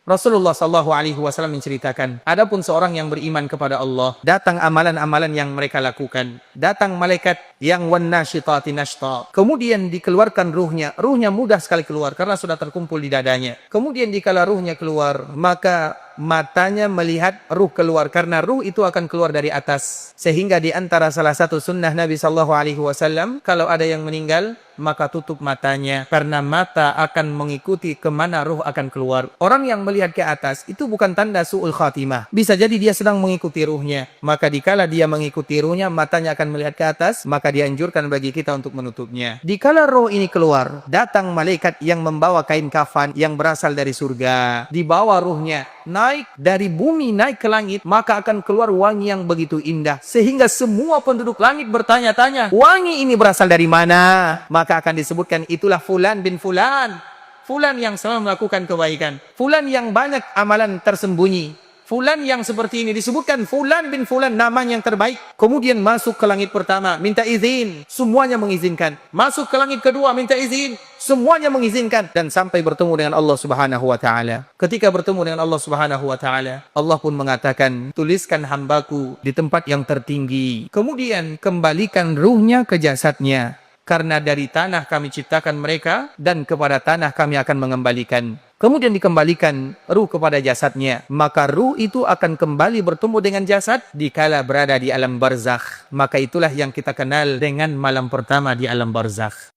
Rasulullah SAW menceritakan, adapun seorang yang beriman kepada Allah, datang amalan-amalan yang mereka lakukan, datang malaikat yang wannashitati nashta, kemudian dikeluarkan ruhnya mudah sekali keluar karena sudah terkumpul di dadanya. Kemudian dikala ruhnya keluar, maka matanya melihat ruh keluar karena ruh itu akan keluar dari atas. Sehingga di antara salah satu sunnah Nabi SAW, kalau ada yang meninggal, maka tutup matanya karena mata akan mengikuti kemana ruh akan keluar. Orang yang melihat ke atas itu bukan tanda su'ul khatimah. Bisa jadi dia sedang mengikuti ruhnya. Maka dikala dia mengikuti ruhnya, matanya akan melihat ke atas, maka dianjurkan bagi kita untuk menutupnya. Dikala roh ini keluar, datang malaikat yang membawa kain kafan yang berasal dari surga. Dibawa ruhnya naik dari bumi naik ke langit, maka akan keluar wangi yang begitu indah sehingga semua penduduk langit bertanya-tanya, wangi ini berasal dari mana? Maka akan disebutkan itulah fulan bin fulan, fulan yang selalu melakukan kebaikan, fulan yang banyak amalan tersembunyi, fulan yang seperti ini. Disebutkan fulan bin fulan, nama yang terbaik. Kemudian masuk ke langit pertama, minta izin, semuanya mengizinkan. Masuk ke langit kedua, minta izin, semuanya mengizinkan. Dan sampai bertemu dengan Allah Subhanahu wa ta'ala. Ketika bertemu dengan Allah Subhanahu wa ta'ala, Allah pun mengatakan, tuliskan hambaku di tempat yang tertinggi. Kemudian kembalikan ruhnya ke jasadnya. Karena dari tanah kami ciptakan mereka, dan kepada tanah kami akan mengembalikan. Kemudian dikembalikan ruh kepada jasadnya. Maka ruh itu akan kembali bertemu dengan jasad dikala berada di alam barzakh. Maka itulah yang kita kenal dengan malam pertama di alam barzakh.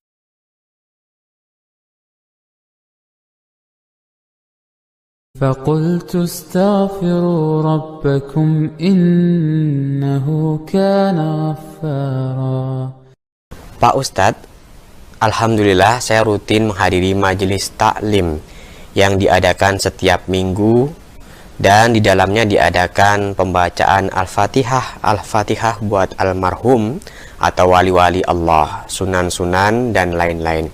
فقلت استغفروا ربكم إنه كان غفارا. Pak Ustadz, alhamdulillah saya rutin menghadiri majelis taklim yang diadakan setiap minggu, dan di dalamnya diadakan pembacaan Al-Fatihah buat almarhum atau wali-wali Allah, sunan-sunan dan lain-lain.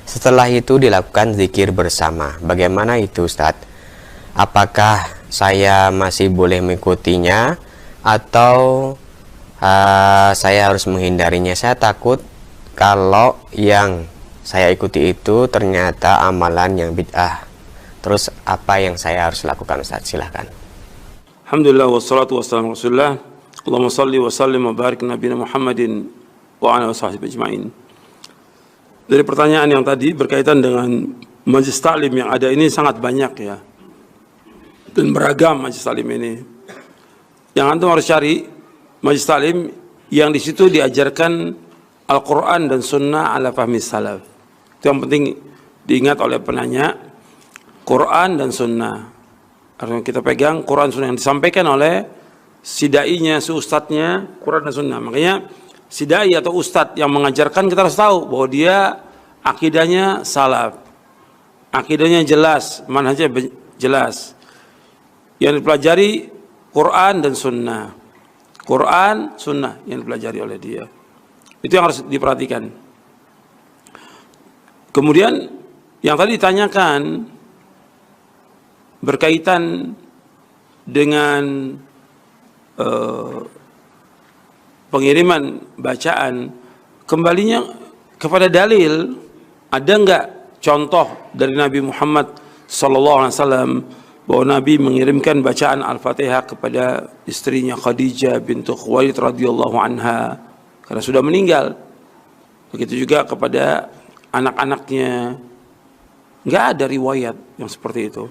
Setelah itu dilakukan zikir bersama. Bagaimana itu, Ustadz? Apakah saya masih boleh mengikutinya atau saya harus menghindarinya? Saya takut kalau yang saya ikuti itu ternyata amalan yang bid'ah. Terus apa yang saya harus lakukan, Ustaz? Silahkan. Alhamdulillah wassalatu wassalamu rasulullah. Allahumma salli wa sallim wa barik nabiyina Muhammadin wa ala sahbihi ajma'in. Dari pertanyaan yang tadi berkaitan dengan majelis taklim yang ada ini sangat banyak ya. Dan beragam majelis taklim ini. Yang antum harus cari majelis taklim yang di situ diajarkan Al-Quran dan Sunnah ala fahmi salaf. Itu yang penting diingat oleh penanya. Quran dan Sunnah. Artinya kita pegang Quran Sunnah yang disampaikan oleh si da'inya, si ustadznya, Quran dan Sunnah. Makanya si da'i atau ustadz yang mengajarkan, kita harus tahu bahwa dia akidahnya salaf. Akidahnya jelas, manhajnya jelas. Yang dipelajari Quran dan Sunnah. Quran, Sunnah yang dipelajari oleh dia. Itu yang harus diperhatikan. Kemudian yang tadi ditanyakan berkaitan dengan pengiriman bacaan, kembalinya kepada dalil. Ada enggak contoh dari Nabi Muhammad SAW bahwa Nabi mengirimkan bacaan Al-Fatihah kepada istrinya Khadijah bintu Khuwailid radhiyallahu anha karena sudah meninggal. Begitu juga kepada anak-anaknya. Enggak ada riwayat yang seperti itu.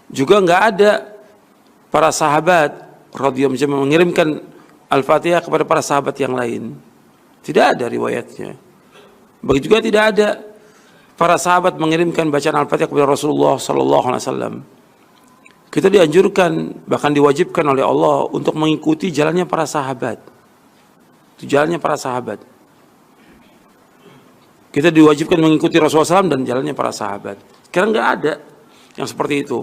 Juga enggak ada para sahabat radhiyallahu anhum mengirimkan Al-Fatihah kepada para sahabat yang lain. Tidak ada riwayatnya. Begitu juga tidak ada para sahabat mengirimkan bacaan Al-Fatihah kepada Rasulullah SAW. Kita dianjurkan, bahkan diwajibkan oleh Allah untuk mengikuti jalannya para sahabat. Itu jalannya para sahabat. Kita diwajibkan mengikuti Rasulullah SAW dan jalannya para sahabat. Sekarang nggak ada yang seperti itu.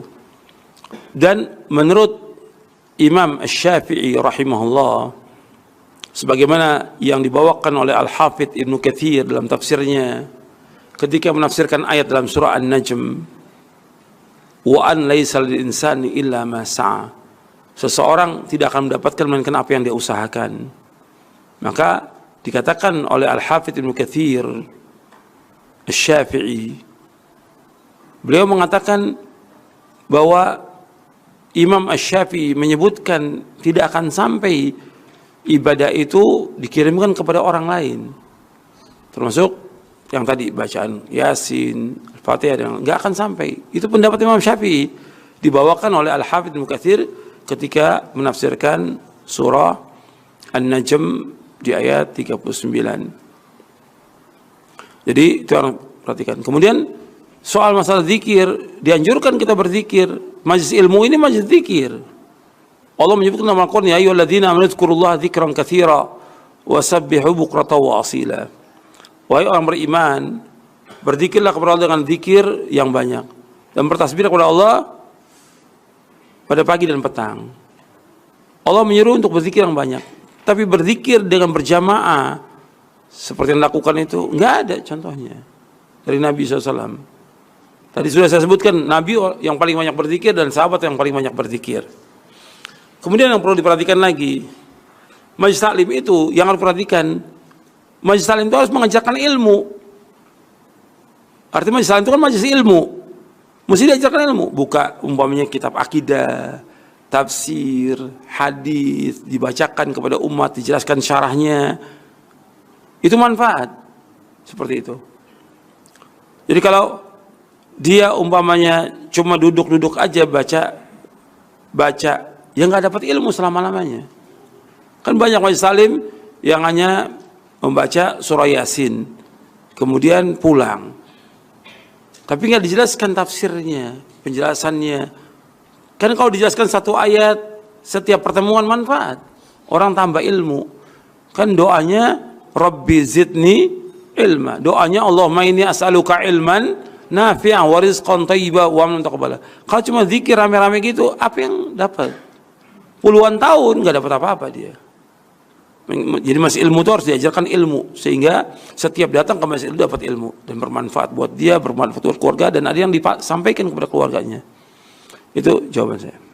Dan menurut Imam Asy-Syafi'i rahimahullah, sebagaimana yang dibawakan oleh Al-Hafidh Ibnu Katsir dalam tafsirnya ketika menafsirkan ayat dalam surah An-Najm, wa an laisa lil insani illa ma sa'a. Seseorang tidak akan mendapatkan melainkan apa yang dia usahakan. Maka dikatakan oleh Al-Hafidh Ibnu Katsir Asy-Syafi'i, beliau mengatakan bahwa Imam Asy-Syafi'i menyebutkan tidak akan sampai ibadah itu dikirimkan kepada orang lain, termasuk yang tadi bacaan Yasin, Al-Fatihah, dan nggak akan sampai. Itu pendapat Imam Syafi'i, dibawakan oleh Al-Hafidz Ibnu Katsir ketika menafsirkan surah An-Najm di ayat 39. Jadi itu yang perhatikan. Kemudian soal masalah zikir, dianjurkan kita berzikir. Majlis ilmu ini majlis zikir. Allah menyebutkan dalam Al-Qur'an, ya ayyuhalladzina amanu dzkurullaha dzikran katsira wasabbihu bukratan wa asila. Wahai orang beriman, berzikirlah kepada Allah dengan zikir yang banyak dan bertasbih kepada Allah pada pagi dan petang. Allah menyuruh untuk berzikir yang banyak, tapi berzikir dengan berjamaah seperti yang dilakukan itu nggak ada contohnya dari Nabi SAW. Tadi sudah saya sebutkan, Nabi yang paling banyak berzikir dan sahabat yang paling banyak berzikir. Kemudian yang perlu diperhatikan lagi, majlis taklim itu yang harus diperhatikan, majlis taklim itu harus mengajarkan ilmu. Artinya majlis taklim itu kan majlis ilmu, mesti diajarkan ilmu. Buka umpamanya kitab akidah, tafsir, hadis, dibacakan kepada umat, dijelaskan syarahnya. Itu manfaat seperti itu. Jadi kalau dia umpamanya cuma duduk-duduk aja baca, ya nggak dapat ilmu selama-lamanya. Kan banyak majlis taklim yang hanya membaca surah Yasin, kemudian pulang, tapi nggak dijelaskan tafsirnya, penjelasannya. Kan kalau dijelaskan satu ayat setiap pertemuan manfaat, orang tambah ilmu. Kan doanya Rabbi zidni ilma, doanya Allahumma inni as'aluka ilman nafi'an wa rizqan thayyiban wa amnan taqabbala. Kalau cuma zikir rame-rame gitu, apa yang dapat? Puluhan tahun nggak dapat apa-apa dia. Jadi masih ilmu itu harus diajarkan ilmu, sehingga setiap datang ke masjid itu dapat ilmu dan bermanfaat buat dia, bermanfaat buat keluarga, dan ada yang disampaikan kepada keluarganya. Itu jawaban saya.